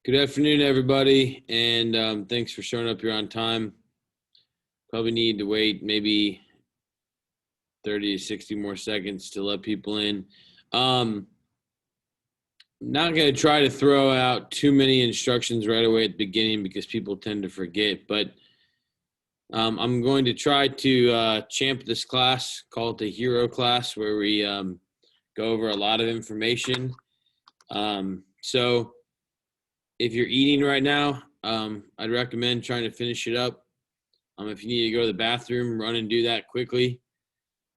Good afternoon, everybody, and thanks for showing up here on time. Probably need to wait maybe 30 to 60 more seconds to let people in. Not going to try to throw out too many instructions right away at the beginning because people tend to forget, but I'm going to try to champ this class, call it the hero class, where we go over a lot of information. So if you're eating right now, I'd recommend trying to finish it up. If you need to go to the bathroom, run and do that quickly.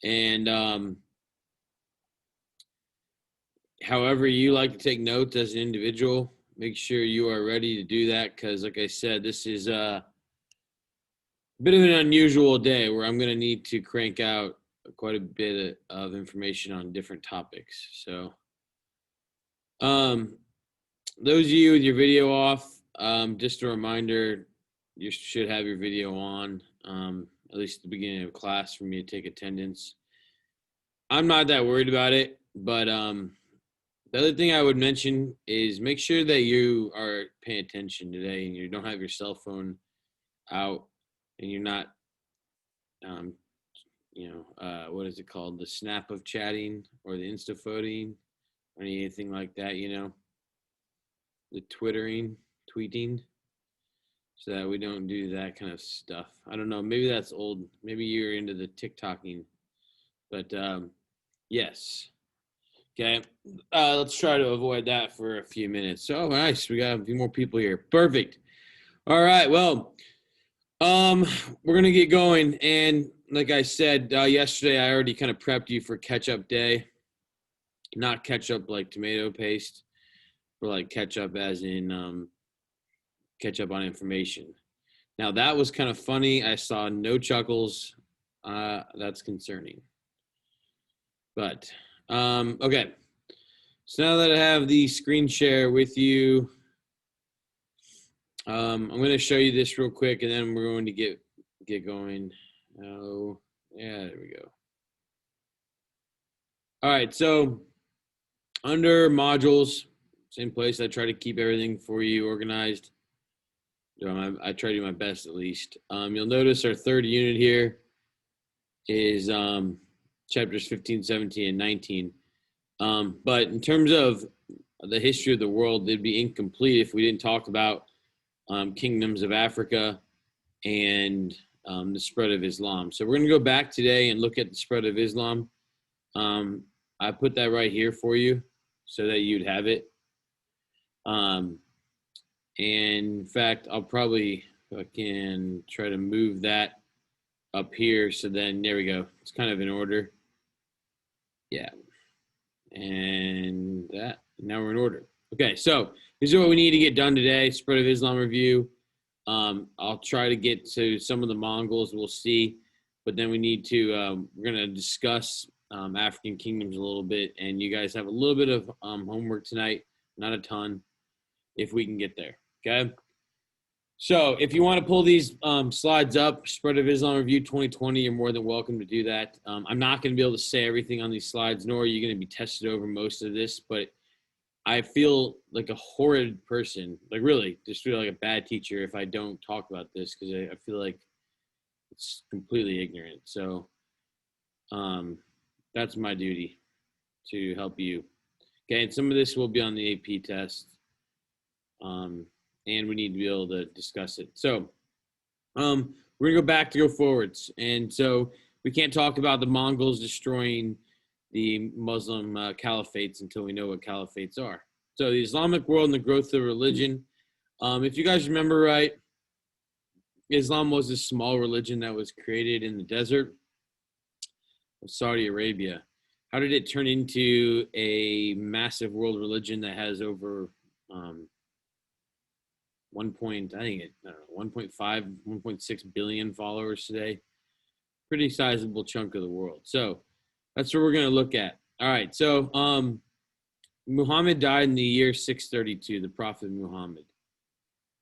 And however you like to take notes as an individual, make sure you are ready to do that because, like I said, this is a bit of an unusual day where I'm going to need to crank out quite a bit of information on different topics. So those of you with your video off, just a reminder, you should have your video on, at least at the beginning of class for me to take attendance. I'm not that worried about it, but the other thing I would mention is make sure that you are paying attention today and you don't have your cell phone out and you're not, what is it called? The snap of chatting or the Insta photing or anything like that, the tweeting, so that we don't do that kind of stuff. I don't know. Maybe that's old. Maybe you're into the TikToking, but yes. Okay. Let's try to avoid that for a few minutes. Oh, nice. We got a few more people here. Perfect. All right. Well, we're going to get going. And like I said, yesterday, I already kind of prepped you for catch-up day. Not ketchup like tomato paste, but like ketchup as in catch up on information. Now, that was kind of funny. I saw no chuckles. That's concerning. But, okay. So now that I have the screen share with you, I'm going to show you this real quick, and then we're going to get going. Oh, yeah, there we go. All right, so under modules, same place. I try to keep everything for you organized. I try to do my best, at least. You'll notice our third unit here is chapters 15, 17, and 19. But in terms of the history of the world, it'd be incomplete if we didn't talk about kingdoms of Africa and the spread of Islam. So we're going to go back today and look at the spread of Islam. I put that right here for you so that you'd have it. And in fact, I'll probably, if I can, try to move that up here. So then, there we go. It's kind of in order. Yeah. And that, now we're in order. Okay, so this is what we need to get done today. Spread of Islam review. I'll try to get to some of the Mongols. We'll see. But then we need to, we're going to discuss African kingdoms a little bit. And you guys have a little bit of homework tonight. Not a ton, if we can get there. Okay. So if you want to pull these slides up, Spread of Islam Review 2020, you're more than welcome to do that. I'm not going to be able to say everything on these slides, nor are you going to be tested over most of this, but I feel like a horrid person, like really, just feel like a bad teacher if I don't talk about this because I feel like it's completely ignorant. So that's my duty to help you. Okay, and some of this will be on the AP test. And we need to be able to discuss it. So we're going to go back to go forwards. And so we can't talk about the Mongols destroying the Muslim caliphates until we know what caliphates are. So the Islamic world and the growth of religion. If you guys remember right, Islam was a small religion that was created in the desert of Saudi Arabia. How did it turn into a massive world religion that has over 1.5, 1.6 billion followers today? Pretty sizable chunk of the world. So that's what we're going to look at. All right. So Muhammad died in the year 632, the Prophet Muhammad.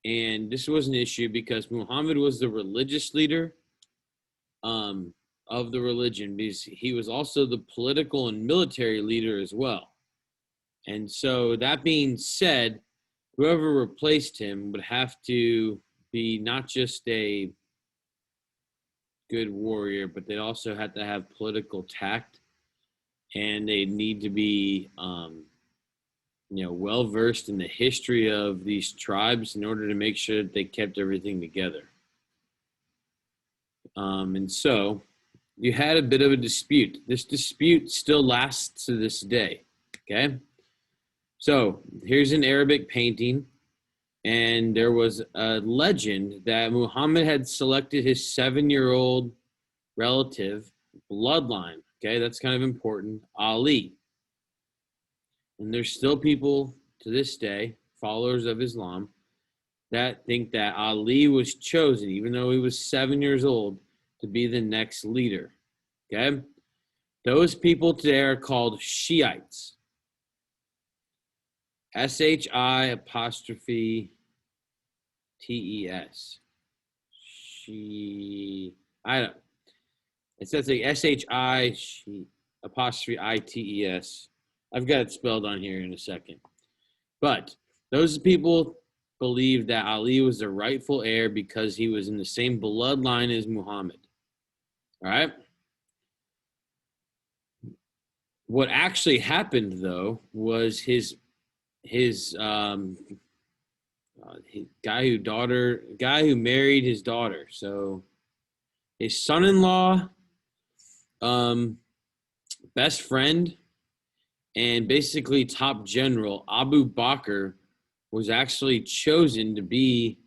And this was an issue because Muhammad was the religious leader of the religion, because he was also the political and military leader as well. And so that being said, whoever replaced him would have to be not just a good warrior, but they also had to have political tact, and they need to be, well versed in the history of these tribes in order to make sure that they kept everything together. And so you had a bit of a dispute. This dispute still lasts to this day. Okay. So here's an Arabic painting, and there was a legend that Muhammad had selected his 7-year-old relative bloodline. Okay, that's kind of important. Ali. And there's still people to this day, followers of Islam, that think that Ali was chosen, even though he was 7 years old, to be the next leader. Okay? Those people today are called Shiites. S-H-I apostrophe T-E-S. I don't. It says like S-H-I apostrophe I-T-E-S. I've got it spelled on here in a second. But those people believe that Ali was the rightful heir because he was in the same bloodline as Muhammad. All right? What actually happened, though, was his guy who married his daughter. So his son-in-law, best friend, and basically top general Abu Bakr was actually chosen to be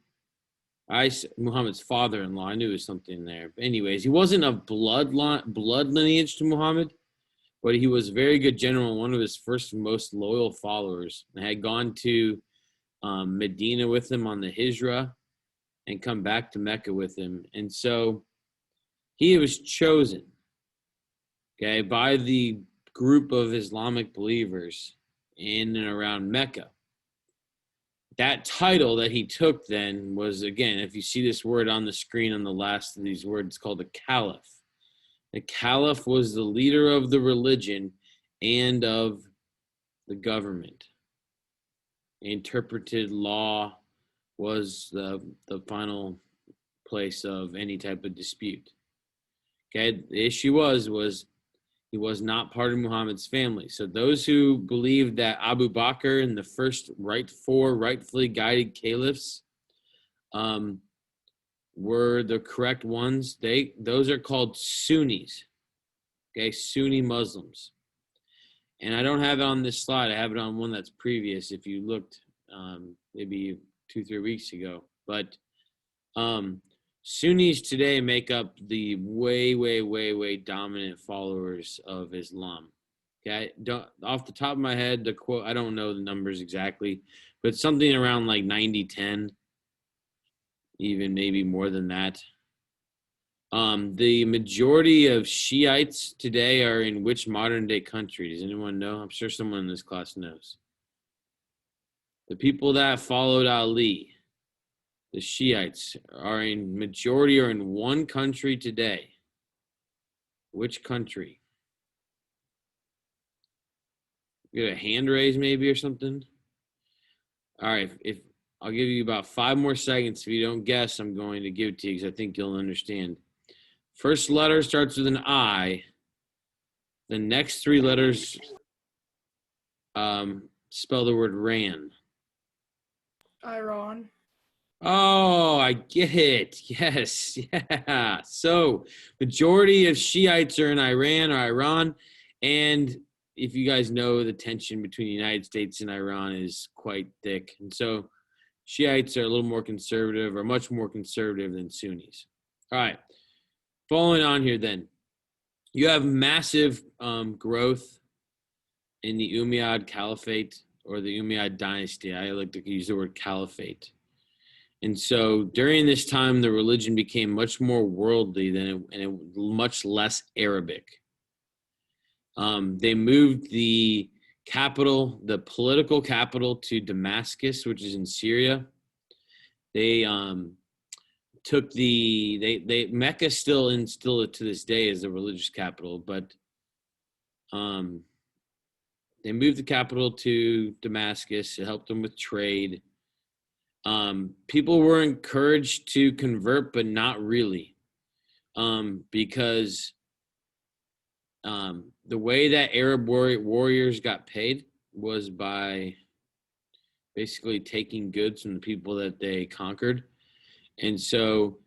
Muhammad's father-in-law. I knew there was something there. But anyways, he wasn't of blood lineage to Muhammad, but he was a very good general and one of his first most loyal followers. And had gone to Medina with him on the Hijrah and come back to Mecca with him. And so he was chosen, okay, by the group of Islamic believers in and around Mecca. That title that he took then was, again, if you see this word on the screen on the last of these words, called a caliph. The caliph was the leader of the religion and of the government. Interpreted law was the final place of any type of dispute. Okay, the issue was he was not part of Muhammad's family. So those who believed that Abu Bakr and the first rightfully guided caliphs were the correct ones, those are called Sunnis. Okay, Sunni Muslims. And I don't have it on this slide. I have it on one that's previous, if you looked maybe 2-3 weeks ago. But Sunnis today make up the way dominant followers of Islam. Okay, off the top of my head, the quote, I don't know the numbers exactly, but something around like 90-10, even maybe more than that. The majority of Shiites today are in which modern day country? Does anyone know? I'm sure someone in this class knows. The people that followed Ali, the Shiites, are in one country today. Which country? Get a hand raise maybe or something? All right, if I'll give you about 5 more seconds. If you don't guess, I'm going to give it to you because I think you'll understand. First letter starts with an I. The next 3 letters spell the word ran. Iran. Oh, I get it. Yes. Yeah. So majority of Shiites are in Iran or Iran. And if you guys know, the tension between the United States and Iran is quite thick. And so Shiites are a little more conservative, or much more conservative than Sunnis. All right. Following on here then. You have massive growth in the Umayyad Caliphate, or the Umayyad dynasty. I like to use the word caliphate. And so during this time, the religion became much more worldly and much less Arabic. They moved the capital, the political capital, to Damascus, which is in Syria. They took Mecca still to this day is the religious capital, but they moved the capital to Damascus. It helped them with trade. People were encouraged to convert, but not really, because the way that Arab warriors got paid was by basically taking goods from the people that they conquered. And so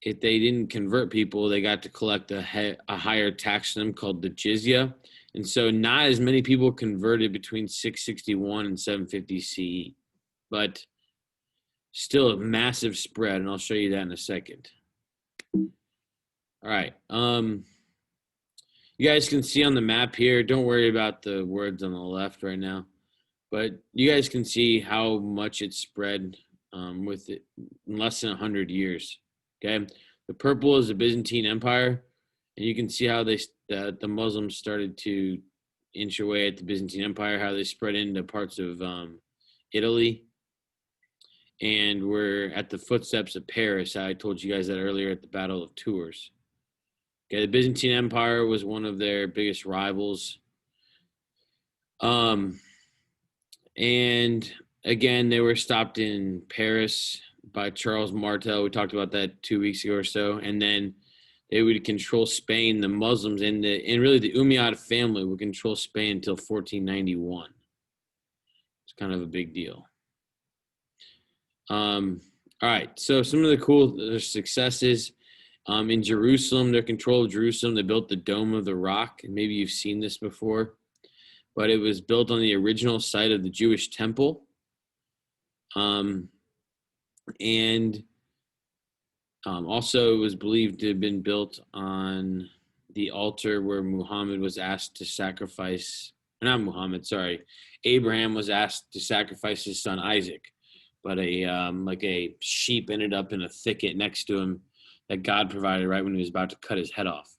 if they didn't convert people, they got to collect a higher tax from them called the jizya. And so not as many people converted between 661 and 750 CE, but still a massive spread. And I'll show you that in a second. All right. You guys can see on the map here, don't worry about the words on the left right now, but you guys can see how much it spread with it in less than 100 years. Okay. The purple is the Byzantine Empire, and you can see how the Muslims started to inch away at the Byzantine Empire, how they spread into parts of Italy, and we're at the footsteps of Paris. I told you guys that earlier at the Battle of Tours. Okay, the Byzantine Empire was one of their biggest rivals. And again, they were stopped in Paris by Charles Martel. We talked about that 2 weeks ago or so. And then they would control Spain. The Muslims and really the Umayyad family would control Spain until 1491. It's kind of a big deal. All right, so some of the cool successes. In Jerusalem, their control of Jerusalem, they built the Dome of the Rock. And maybe you've seen this before, but it was built on the original site of the Jewish temple. Also it was believed to have been built on the altar where Muhammad was asked to sacrifice, not Muhammad, sorry, Abraham was asked to sacrifice his son Isaac, but a sheep ended up in a thicket next to him that God provided right when he was about to cut his head off.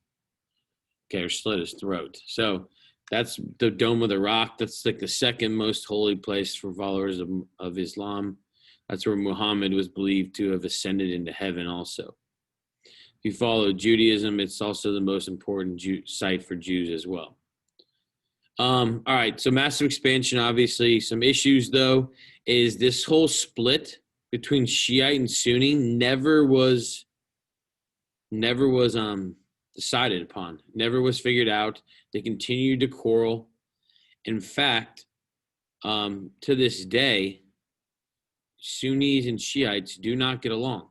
Okay, or slit his throat. So that's the Dome of the Rock. That's like the second most holy place for followers of Islam. That's where Muhammad was believed to have ascended into heaven also. If you follow Judaism, it's also the most important site for Jews as well. All right, so massive expansion, obviously. Some issues, though, is this whole split between Shiite and Sunni never was decided upon, never was figured out. They continued to quarrel. In fact, to this day, Sunnis and Shiites do not get along,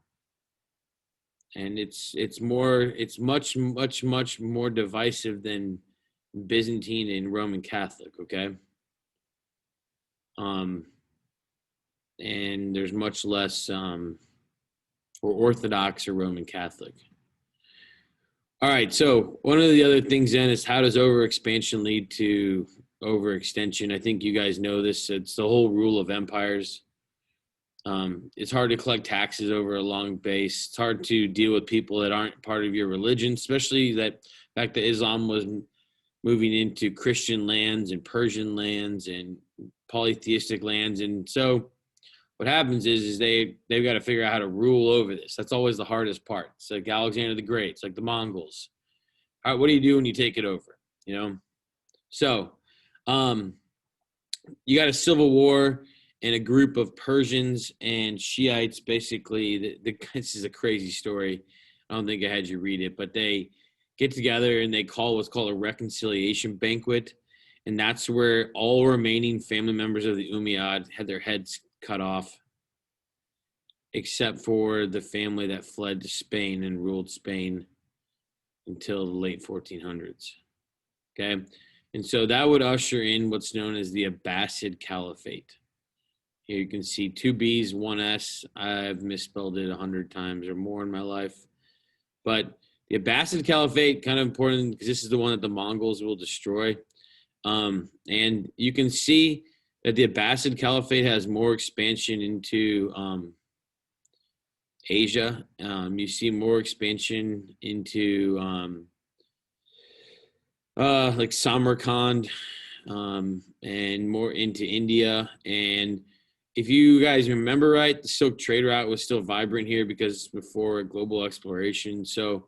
and it's much more divisive than Byzantine and Roman Catholic. Okay, and there's much less for Orthodox or Roman Catholic. All right, so one of the other things then is, how does overexpansion lead to overextension? I think you guys know this. It's the whole rule of empires. It's hard to collect taxes over a long base. It's hard to deal with people that aren't part of your religion, especially that fact that Islam was moving into Christian lands and Persian lands and polytheistic lands. And so what happens is they've got to figure out how to rule over this. That's always the hardest part. It's like Alexander the Great. It's like the Mongols. All right, what do you do when you take it over? You know? So you got a civil war and a group of Persians and Shiites. Basically, this is a crazy story. I don't think I had you read it, but they get together and they call what's called a reconciliation banquet. And that's where all remaining family members of the Umayyad had their heads cut off, except for the family that fled to Spain and ruled Spain until the late 1400s. Okay. And so that would usher in what's known as the Abbasid Caliphate. Here you can see 2 B's, 1 S. I've misspelled it 100 times or more in my life. But the Abbasid Caliphate, kind of important because this is the one that the Mongols will destroy. And you can see that the Abbasid Caliphate has more expansion into Asia. You see more expansion into like Samarkand and more into India. And if you guys remember right, the Silk Trade Route was still vibrant here because before global exploration. So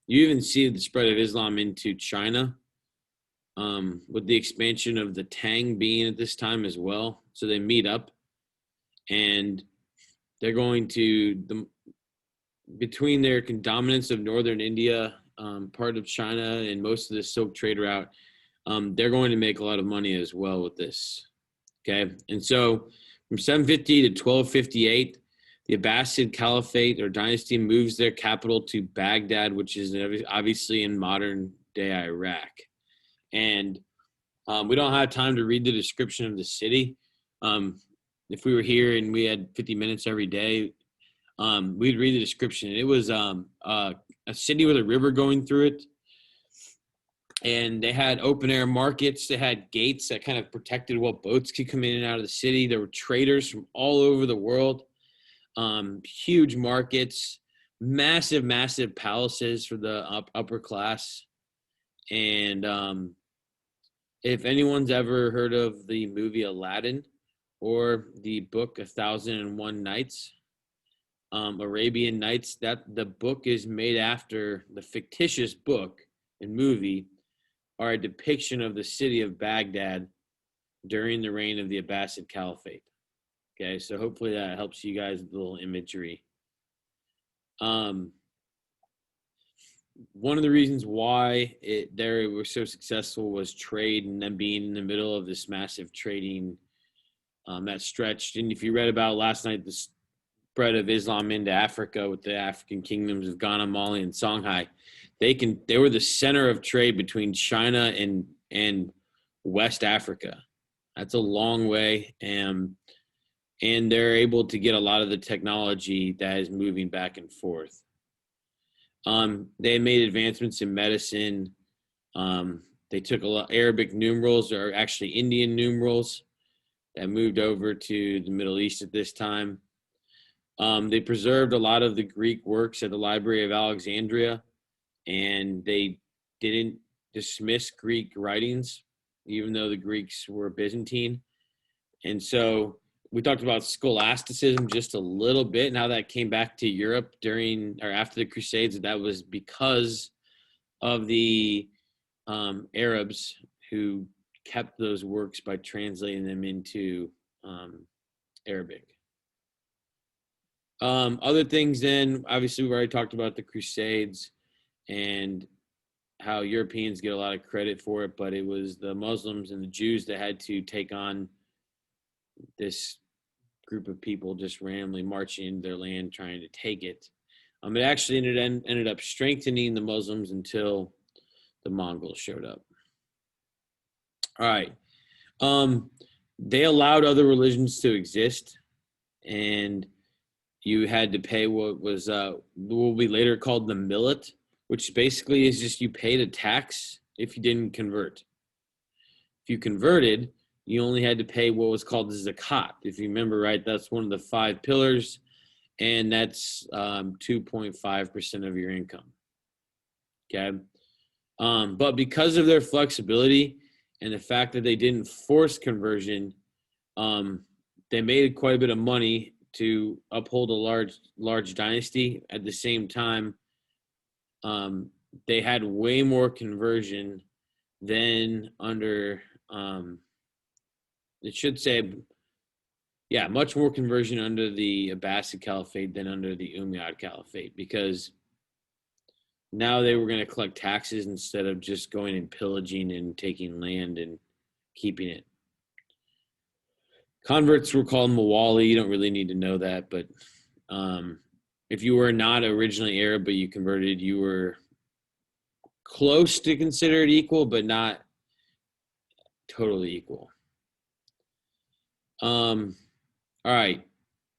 you even see the spread of Islam into China, with the expansion of the Tang being at this time as well. So they meet up. And they're going to between their dominance of northern India, part of China, and most of the Silk Trade route, they're going to make a lot of money as well with this. Okay, and so from 750 to 1258, the Abbasid Caliphate or dynasty moves their capital to Baghdad, which is obviously in modern day Iraq. And we don't have time to read the description of the city. If we were here and we had 50 minutes every day, we'd read the description. It was a city with a river going through it. And they had open air markets. They had gates that kind of protected what boats could come in and out of the city. There were traders from all over the world, huge markets, massive, massive palaces for the upper class. And if anyone's ever heard of the movie Aladdin or the book 1001 Nights, Arabian Nights, that the book is made after the fictitious book and movie are a depiction of the city of Baghdad during the reign of the Abbasid Caliphate. Okay, so hopefully that helps you guys with a little imagery. One of the reasons why they were so successful was trade, and them being in the middle of this massive trading that stretched. And if you read about last night, the spread of Islam into Africa with the African kingdoms of Ghana, Mali, and Songhai, they were the center of trade between China and West Africa. That's a long way, and they're able to get a lot of the technology that is moving back and forth. They made advancements in medicine. They took a lot Arabic numerals, or actually Indian numerals, that moved over to the Middle East at this time. They preserved a lot of the Greek works at the Library of Alexandria, and they didn't dismiss Greek writings, even though the Greeks were Byzantine. And so we talked about scholasticism just a little bit, and how that came back to Europe during or after the Crusades. That was because of the Arabs who kept those works by translating them into Arabic. Other things then, obviously we've already talked about the Crusades and how Europeans get a lot of credit for it, but it was the Muslims and the Jews that had to take on this group of people just randomly marching into their land trying to take it. It actually ended up strengthening the Muslims until the Mongols showed up. All right. They allowed other religions to exist, and you had to pay what will be later called the millet, which basically is just you paid a tax if you didn't convert. If you converted, you only had to pay what was called the zakat. If you remember right, that's one of the 5 pillars, and that's 2.5% of your income. Okay. But because of their flexibility and the fact that they didn't force conversion, they made quite a bit of money to uphold a large dynasty. At the same time, they had way more conversion than under, much more conversion under the Abbasid Caliphate than under the Umayyad Caliphate, because now they were going to collect taxes instead of just going and pillaging and taking land and keeping it. Converts were called Mawali. You don't really need to know that, but if you were not originally Arab but you converted, you were close to considered equal, but not totally equal. All right.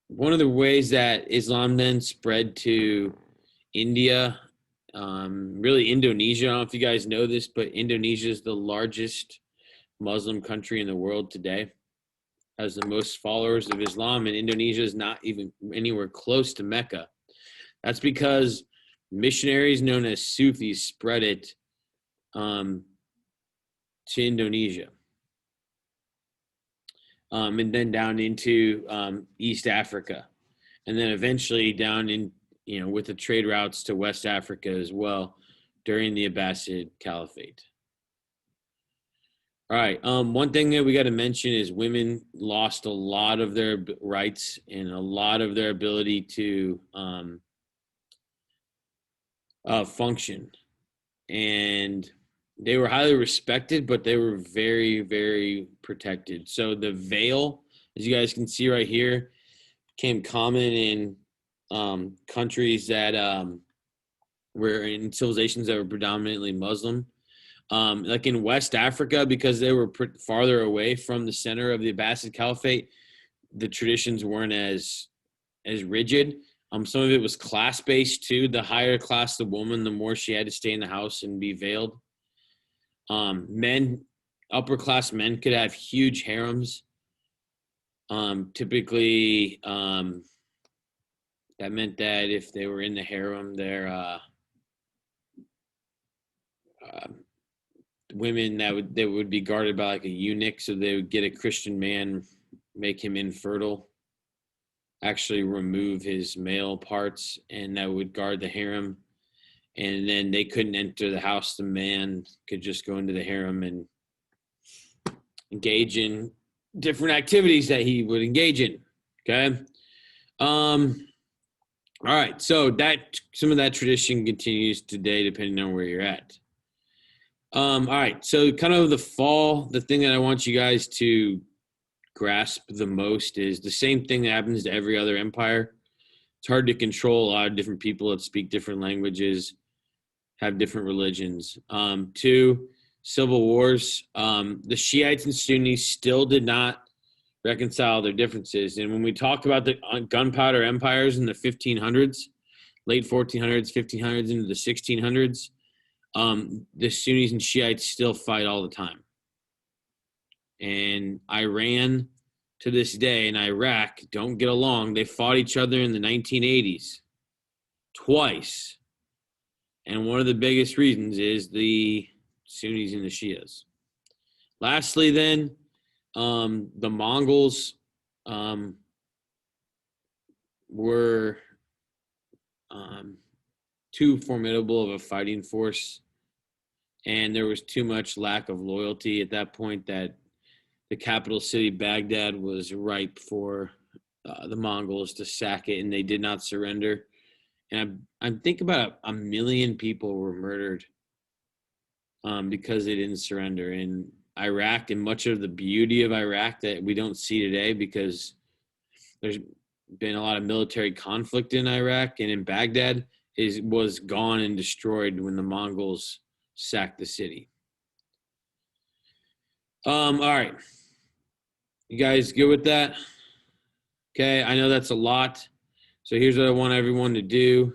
One of the ways that Islam then spread to India, really Indonesia. I don't know if you guys know this, but Indonesia is the largest Muslim country in the world today. Has the most followers of Islam, and Indonesia is not even anywhere close to Mecca. That's because missionaries known as Sufis spread it to Indonesia, and then down into East Africa, and then eventually down in, with the trade routes to West Africa as well during the Abbasid Caliphate. All right. One thing that we got to mention is women lost a lot of their rights and a lot of their ability to function. And they were highly respected, but they were very, very protected. So the veil, as you guys can see right here, became common in countries that were in civilizations that were predominantly Muslim. Like in West Africa, because they were farther away from the center of the Abbasid Caliphate, the traditions weren't as rigid. Some of it was class based too. The higher class the woman, the more she had to stay in the house and be veiled. Men, upper class men could have huge harems. Typically, that meant that if they were in the harem, their women that would be guarded by like a eunuch, so they would get a Christian man, make him infertile, actually remove his male parts, and that would guard the harem. And then they couldn't enter the house. The man could just go into the harem and engage in different activities that he would engage in. Okay. All right. So that some of that tradition continues today, depending on where you're at. All right. So kind of the thing that I want you guys to grasp the most is the same thing that happens to every other empire. It's hard to control a lot of different people that speak different languages, have different religions. Two, civil wars. The Shiites and Sunnis still did not reconcile their differences. And when we talk about the gunpowder empires in the 1500s, late 1400s, 1500s, into the 1600s, the Sunnis and Shiites still fight all the time. And Iran to this day and Iraq don't get along. They fought each other in the 1980s twice. And one of the biggest reasons is the Sunnis and the Shias. Lastly, then, the Mongols were too formidable of a fighting force, and there was too much lack of loyalty at that point that the capital city, Baghdad, was ripe for the Mongols to sack it, and they did not surrender. And I think about 1 million people were murdered because they didn't surrender. And Iraq, and much of the beauty of Iraq that we don't see today because there's been a lot of military conflict in Iraq and in Baghdad, was gone and destroyed when the Mongols sacked the city. All right. You guys good with that? Okay, I know that's a lot. So here's what I want everyone to do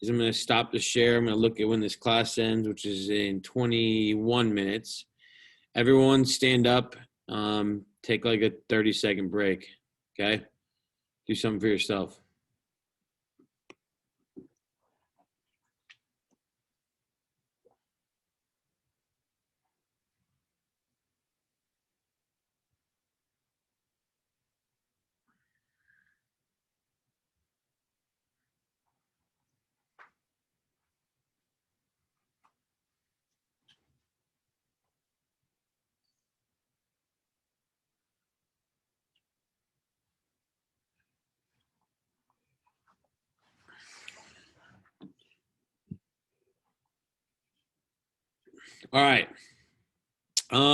is I'm going to stop the share. I'm going to look at when this class ends, which is in 21 minutes. Everyone stand up, take like a 30-second break, okay? Do something for yourself. All right. We're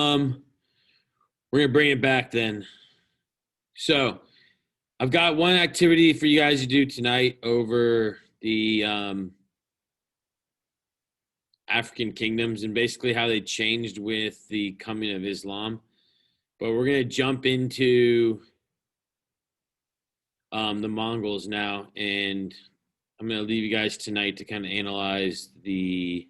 going to bring it back then. So I've got one activity for you guys to do tonight over the African kingdoms and basically how they changed with the coming of Islam. But we're going to jump into the Mongols now, and I'm going to leave you guys tonight to kind of analyze the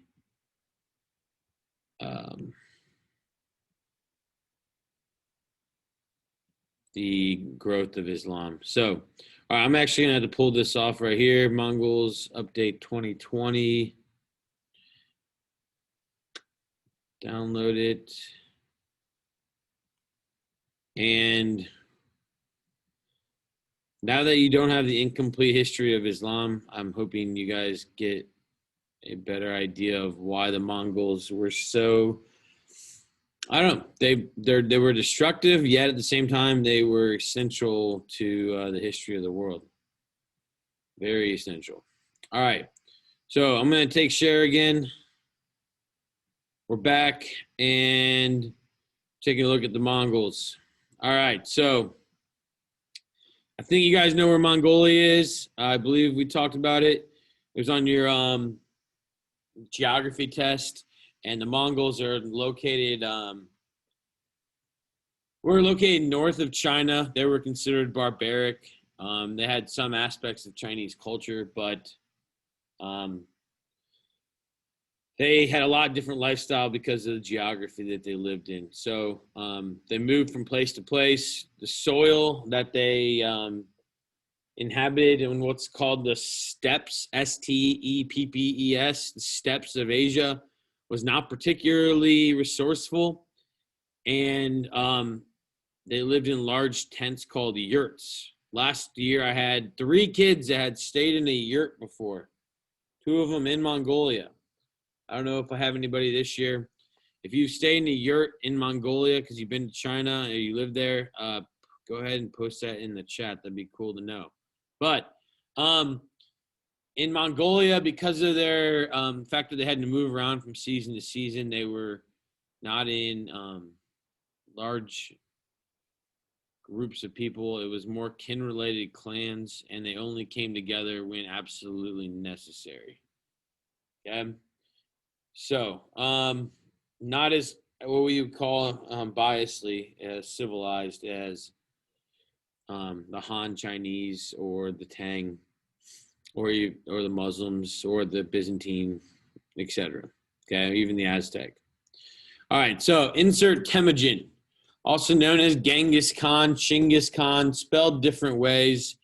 growth of Islam. So, all right, I'm actually going to have to pull this off right here. Mongols update 2020. Download it. And now that you don't have the incomplete history of Islam, I'm hoping you guys get a better idea of why the Mongols were so I don't know. They were destructive, yet at the same time they were essential to the history of the world. Very essential. All right. So I'm going to take share again. We're back and taking a look at the Mongols. All right. So I think you guys know where Mongolia is. I believe we talked about it. It was on your geography test. And the Mongols are located, we're located north of China. They were considered barbaric. They had some aspects of Chinese culture, but they had a lot of different lifestyle because of the geography that they lived in. So they moved from place to place. The soil that they inhabited in what's called the steppes, Steppes, the steppes of Asia, was not particularly resourceful. And they lived in large tents called yurts. Last year, I had 3 kids that had stayed in a yurt before, 2 of them in Mongolia. I don't know if I have anybody this year. If you've stayed in a yurt in Mongolia because you've been to China or you live there, go ahead and post that in the chat. That'd be cool to know. But in Mongolia, because of their fact that they had to move around from season to season, they were not in large groups of people. It was more kin-related clans, and they only came together when absolutely necessary. Okay? So, not as what we would call biasly as civilized as the Han Chinese or the Tang or the Muslims or the Byzantine, etc. Okay, even the Aztec. All right, so insert Temujin, also known as Genghis Khan, Chinggis Khan, spelled different ways.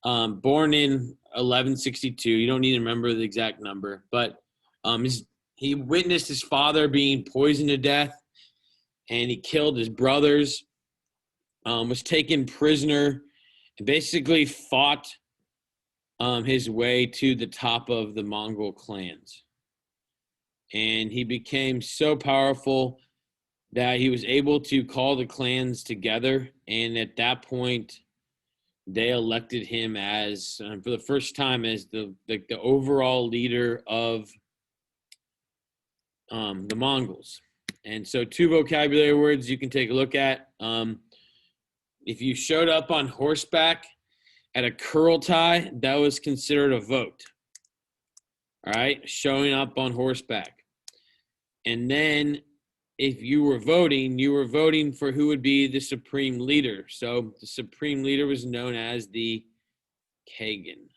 Born in 1162. You don't need to remember the exact number, but he witnessed his father being poisoned to death, and he killed his brothers, was taken prisoner, and basically fought his way to the top of the Mongol clans. And he became so powerful that he was able to call the clans together. And at that point, they elected him as, for the first time, as the overall leader of the Mongols. And so 2 vocabulary words you can take a look at. If you showed up on horseback at a Kurultai, that was considered a vote. All right, showing up on horseback. And then if you were voting for who would be the supreme leader. So the supreme leader was known as the Kagan.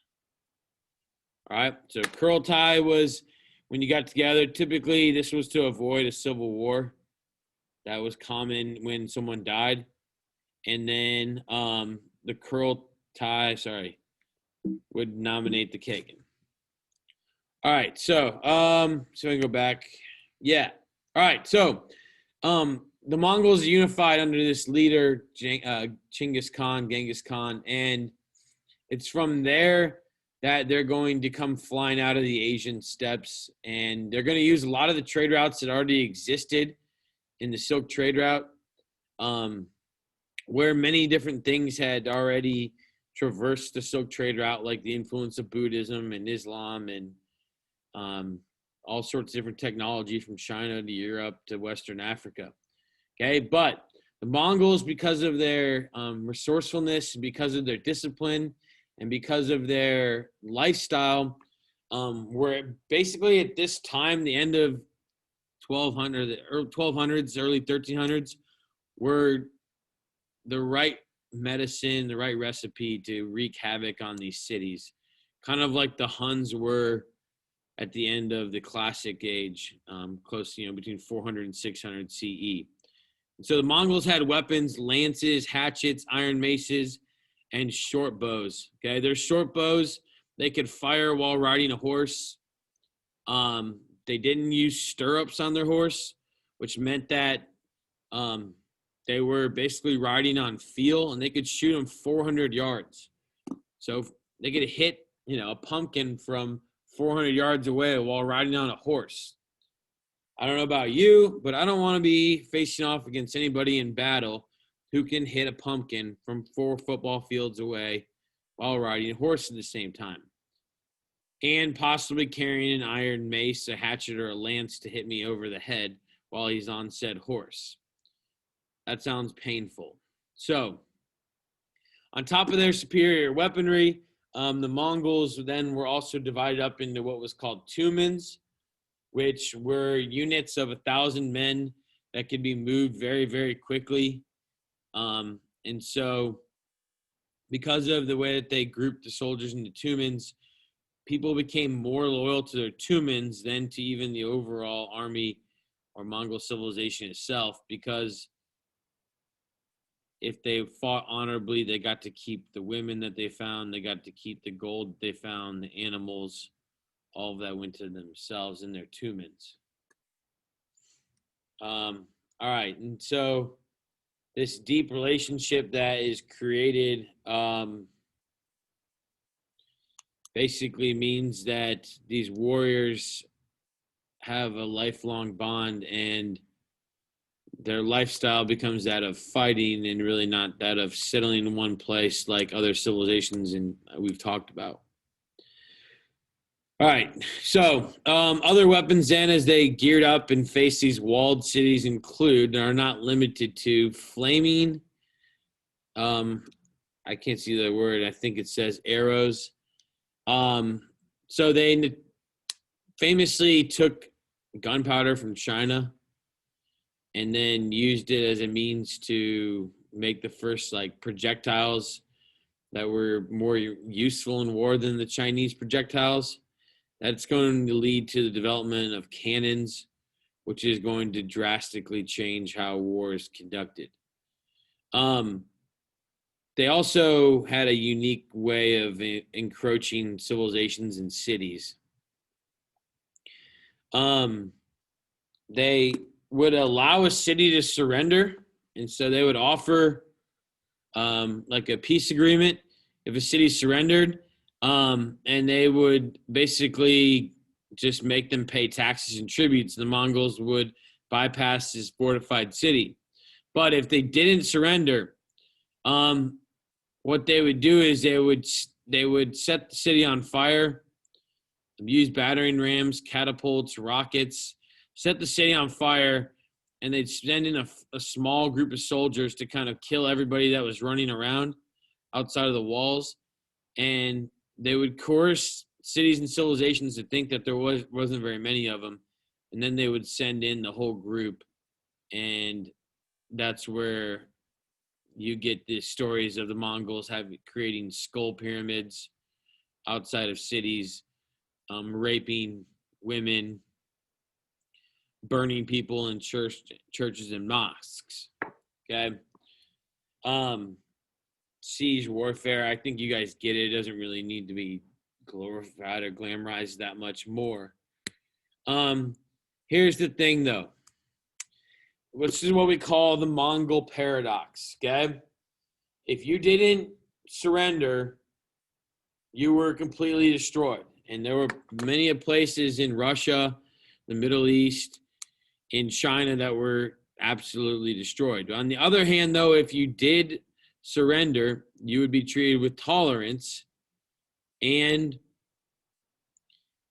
All right, so Kurultai was when you got together. Typically, this was to avoid a civil war. That was common when someone died. And then the Kurultai, would nominate the Kagan. All right, so I go back. Yeah. All right, so the Mongols unified under this leader, Genghis Khan, and it's from there that they're going to come flying out of the Asian steppes, and they're going to use a lot of the trade routes that already existed in the Silk Trade Route, where many different things had already traversed the Silk Trade Route, like the influence of Buddhism and Islam and all sorts of different technology from China to Europe to Western Africa. Okay, but the Mongols, because of their resourcefulness, because of their discipline, and because of their lifestyle, were basically at this time, the end of 1200s, early 1300s, were the right medicine, the right recipe to wreak havoc on these cities, kind of like the Huns were at the end of the Classic Age, close, between 400 and 600 CE. And so the Mongols had weapons, lances, hatchets, iron maces, and short bows. Okay, their short bows, they could fire while riding a horse. They didn't use stirrups on their horse, which meant that they were basically riding on feel, and they could shoot them 400 yards. So they could hit, a pumpkin from 400 yards away while riding on a horse. I don't know about you, but I don't want to be facing off against anybody in battle who can hit a pumpkin from 4 football fields away while riding a horse at the same time, and possibly carrying an iron mace, a hatchet, or a lance to hit me over the head while he's on said horse. That sounds painful. So, on top of their superior weaponry, the Mongols then were also divided up into what was called tumans, which were units of 1,000 men that could be moved very, very quickly. And so, because of the way that they grouped the soldiers into tumans, people became more loyal to their tumans than to even the overall army or Mongol civilization itself, because if they fought honorably, they got to keep the women that they found, they got to keep the gold they found, the animals, all of that went to themselves and their tumans. All right, and so this deep relationship that is created basically means that these warriors have a lifelong bond, and their lifestyle becomes that of fighting and really not that of settling in one place like other civilizations and we've talked about. All right, so other weapons then as they geared up and faced these walled cities include, and are not limited to, flaming, I can't see the word, I think it says arrows. So they famously took gunpowder from China and then used it as a means to make the first like projectiles that were more useful in war than the Chinese projectiles. That's going to lead to the development of cannons, which is going to drastically change how war is conducted. They also had a unique way of encroaching civilizations and cities. They would allow a city to surrender, and so they would offer like a peace agreement if a city surrendered, and they would basically just make them pay taxes and tributes. The Mongols would bypass this fortified city. But if they didn't surrender, what they would do is they would set the city on fire, use battering rams, catapults, rockets, set the city on fire, and they'd send in a small group of soldiers to kind of kill everybody that was running around outside of the walls. And they would coerce cities and civilizations to think that there wasn't very many of them. And then they would send in the whole group. And that's where you get the stories of the Mongols creating skull pyramids outside of cities, raping women, burning people in churches and mosques. Okay. Siege warfare, I think you guys get it. It doesn't really need to be glorified or glamorized that much more. Here's the thing though, which is what we call the Mongol paradox. Okay. If you didn't surrender, you were completely destroyed. And there were many places in Russia, the Middle East, in China that were absolutely destroyed. On the other hand, though, if you did surrender, you would be treated with tolerance. And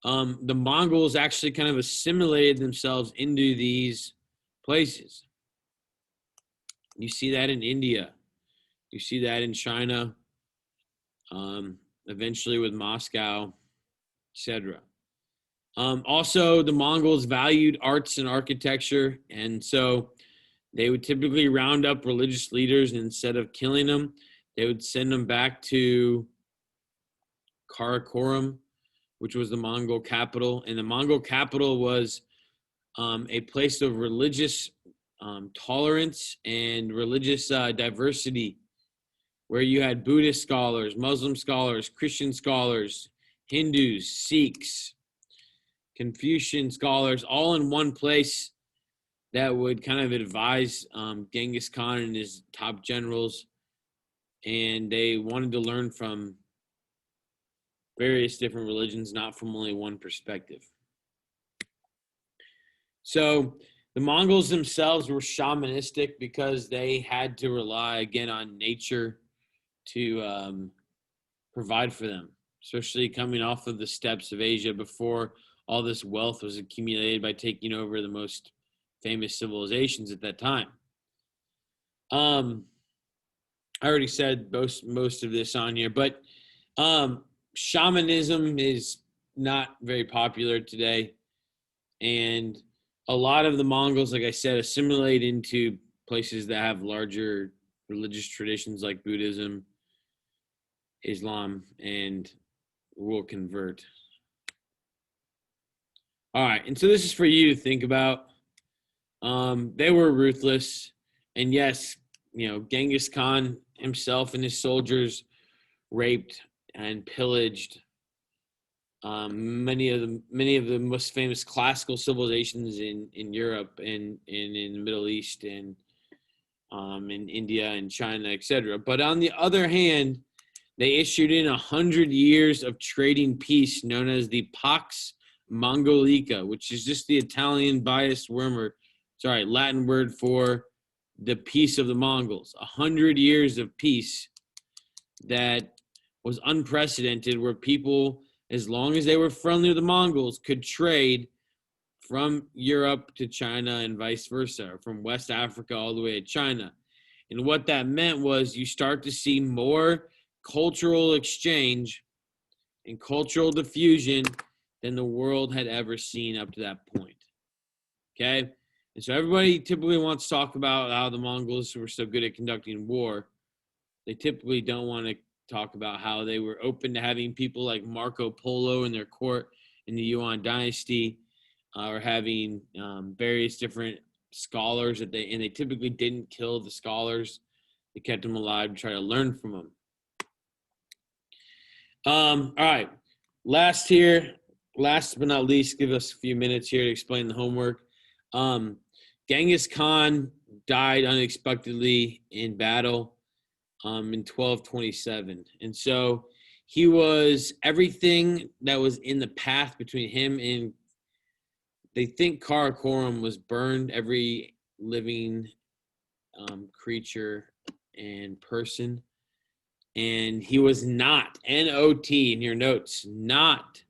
the Mongols actually kind of assimilated themselves into these places. You see that in India. You see that in China, eventually with Moscow, etc. Also, the Mongols valued arts and architecture, and so they would typically round up religious leaders, and instead of killing them, they would send them back to Karakoram, which was the Mongol capital. And the Mongol capital was a place of religious tolerance and religious diversity, where you had Buddhist scholars, Muslim scholars, Christian scholars, Hindus, Sikhs, Confucian scholars, all in one place that would kind of advise Genghis Khan and his top generals. And they wanted to learn from various different religions, not from only one perspective. So the Mongols themselves were shamanistic because they had to rely again on nature to provide for them, especially coming off of the steppes of Asia before all this wealth was accumulated by taking over the most famous civilizations at that time. I already said most of this on here, but shamanism is not very popular today, and a lot of the Mongols, like I said, assimilate into places that have larger religious traditions like Buddhism, Islam, and will convert. All right, and so this is for you to think about. They were ruthless, and yes, Genghis Khan himself and his soldiers raped and pillaged many of the most famous classical civilizations in Europe and in the Middle East and in India and China, etc. But on the other hand, they issued in 100 years of trading peace known as the Pax Mongolica, which is just the Italian biased Latin word for the peace of the Mongols. 100 years of peace that was unprecedented, where people, as long as they were friendly with the Mongols, could trade from Europe to China and vice versa, from West Africa all the way to China. And what that meant was you start to see more cultural exchange and cultural diffusion than the world had ever seen up to that point. Okay? And so everybody typically wants to talk about how the Mongols were so good at conducting war. They typically don't want to talk about how they were open to having people like Marco Polo in their court in the Yuan dynasty, or having various different scholars that they typically didn't kill the scholars. They kept them alive to try to learn from them. All right. Last but not least, give us a few minutes here to explain the homework. Genghis Khan died unexpectedly in battle in 1227. And so he was everything that was in the path between him and, they think Karakoram was burned, every living creature and person. And he was not, N-O-T in your notes, not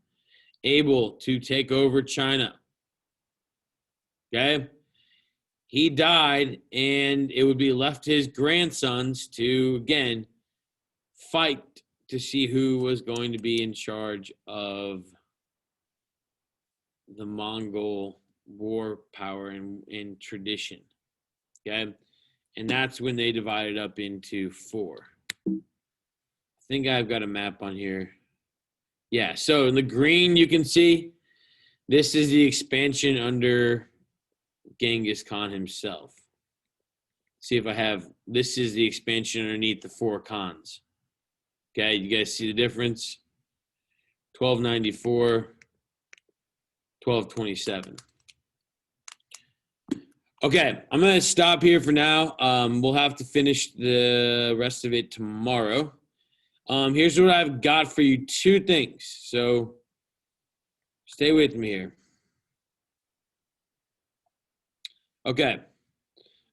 able to take over China. Okay? He died, and it would be left to his grandsons to, again, fight to see who was going to be in charge of the Mongol war power and tradition. Okay? And that's when they divided up into 4. I think I've got a map on here. Yeah, so in the green you can see this is the expansion under Genghis Khan himself. See if I have, this is the expansion underneath the 4 Khans. Okay, you guys see the difference? 1294, 1227. Okay, I'm going to stop here for now. We'll have to finish the rest of it tomorrow. Here's what I've got for you, 2 things. So stay with me here. Okay.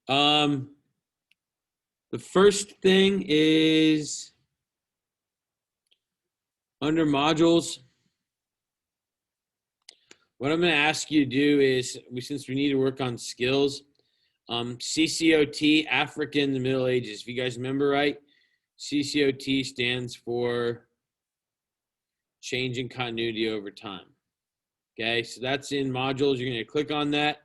The first thing is under modules. What I'm going to ask you to do is, since we need to work on skills, CCOT, Africa in the Middle Ages. If you guys remember right, CCOT stands for change in continuity over time. Okay, so that's in modules. You're going to click on that,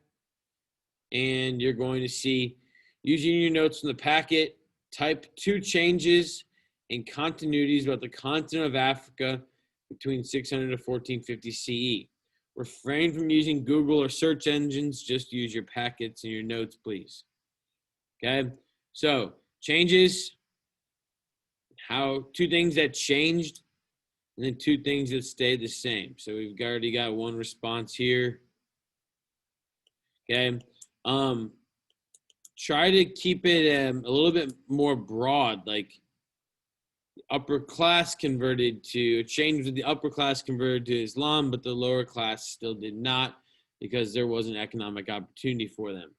and you're going to see, using your notes from the packet, type 2 changes in continuities about the continent of Africa between 600 to 1450 CE. Refrain from using Google or search engines. Just use your packets and your notes, please. Okay, so changes, 2 things that changed, and then 2 things that stayed the same. So we've already got 1 response here. Okay, try to keep it a little bit more broad, like upper class converted to, changed with the upper class converted to Islam, but the lower class still did not. because there was an economic opportunity for them.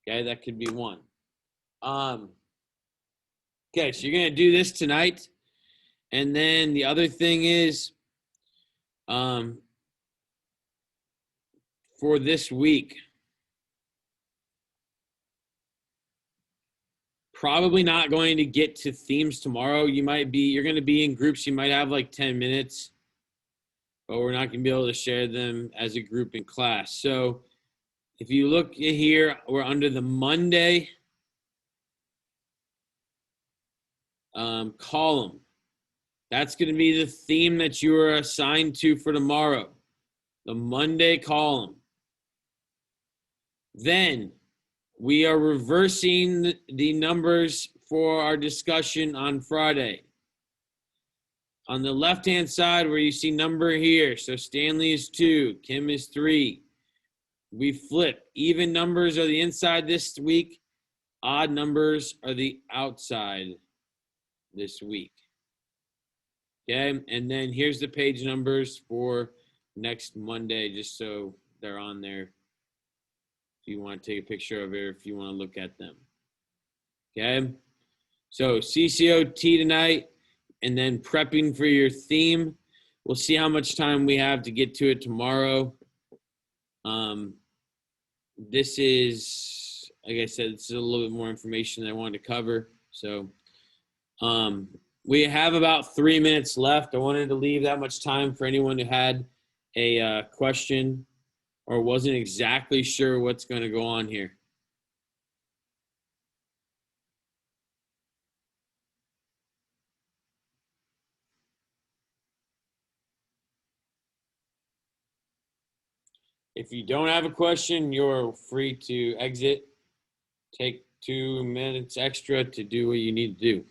Okay, that could be one. Okay, so you're going to do this tonight. And then the other thing is, for this week, probably not going to get to themes tomorrow. You're going to be in groups. You might have like 10 minutes, but we're not going to be able to share them as a group in class. So if you look here, we're under the Monday column. That's going to be the theme that you are assigned to for tomorrow, the Monday column. Then we are reversing the numbers for our discussion on Friday. On the left-hand side where you see number here, so Stanley is 2, Kim is 3. We flip. Even numbers are the inside this week. Odd numbers are the outside this week. Okay, and then here's the page numbers for next Monday, just so they're on there. If you want to take a picture of it, or if you want to look at them. Okay, so CCOT tonight, and then prepping for your theme. We'll see how much time we have to get to it tomorrow. This is, like I said, this is a little bit more information that I wanted to cover. So we have about 3 minutes left. I wanted to leave that much time for anyone who had a question or wasn't exactly sure what's going to go on here. If you don't have a question, you're free to exit. Take 2 minutes extra to do what you need to do.